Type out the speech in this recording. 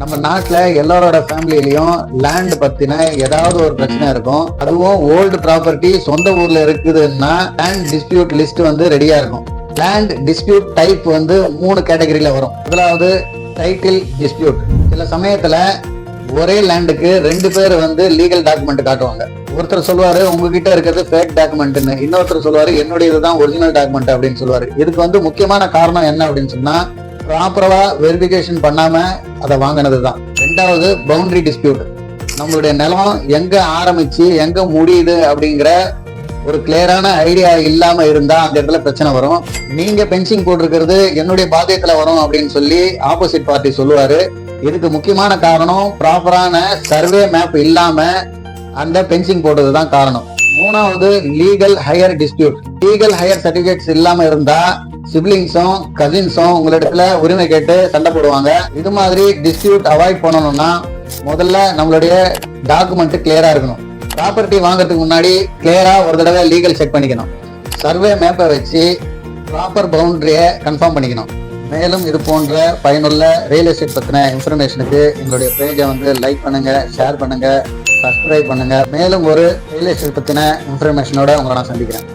நம்ம நாட்டுல எல்லாரோட ஃபேமிலியிலயும் லேண்ட் பத்தின ஏதாவது ஒரு பிரச்சனை இருக்கும். அதுவும் ஓல்டு ப்ராப்பர்ட்டி சொந்த ஊர்ல இருக்குதுன்னா லேண்ட் டிஸ்பியூட் லிஸ்ட் வந்து ரெடியா இருக்கும். லேண்ட் டிஸ்பியூட் டைப் வந்து 3 கேட்டகரியில வரும். முதலாவது டைட்டில் டிஸ்பியூட். சில சமயத்துல ஒரே லேண்டுக்கு 2 பேர் வந்து லீகல் டாக்குமெண்ட் காட்டுவாங்க. ஒருத்தர் சொல்லுவாரு உங்ககிட்ட இருக்கிறது ஃபேக் டாக்குமெண்ட்னு, இன்னொருத்தர் சொல்லுவாரு என்னுடைய இதுதான் ஒரிஜினல் டாக்குமெண்ட் அப்படின்னு சொல்லுவாரு. இதுக்கு வந்து முக்கியமான காரணம் என்ன அப்படின்னு சொன்னா ப்ராப்பரா வெரிஃபிகேஷன் பண்ணாம அதை வாங்கினதுதான். 2வது பவுண்டரி டிஸ்பியூட். நம்மளுடைய நிலம் எங்க ஆரம்பிச்சு எங்க முடியுது அப்படிங்கிற ஒரு கிளியரான ஐடியா இல்லாம இருந்தா அந்த இடத்துல பிரச்சனை வரும். நீங்க பென்சிங் போட்டிருக்கிறது என்னுடைய பாத்தியத்துல வரும் அப்படின்னு சொல்லி ஆப்போசிட் பார்ட்டி சொல்லுவாரு. இதுக்கு முக்கியமான காரணம் ப்ராப்பரான சர்வே மேப் இல்லாம அந்த பென்சிங் போட்டதுதான் காரணம். 3வது legal heir dispute. Legal heir certificates இல்லாம இருந்தா சிப்லிங்ஸும் கசின்ஸும் உங்களிடத்துல உரிமை கேட்டு சண்டை போடுவாங்க. இது மாதிரி டிஸ்பியூட் அவாய்ட் பண்ணணும்னா முதல்ல நம்மளுடைய டாக்குமெண்ட் கிளியரா இருக்கணும். ப்ராப்பர்ட்டி வாங்குறதுக்கு முன்னாடி கிளியரா ஒரு தடவை லீகல் செக் பண்ணிக்கணும். சர்வே மேப்பை வச்சு ப்ராப்பர் பவுண்டரியை கன்ஃபார்ம் பண்ணிக்கணும். மேலும் இது போன்ற பயனுள்ள ரியல் எஸ்டேட் பத்தின இன்ஃபர்மேஷனுக்கு எங்களுடைய பேஜை வந்து லைக் பண்ணுங்க, ஷேர் பண்ணுங்க, சப்ஸ்கிரைப் பண்ணுங்க. மேலும் ஒரு ரியல் எஸ்டேட் பத்தின இன்ஃபர்மேஷனோட உங்களை நான் சந்திக்கிறேன்.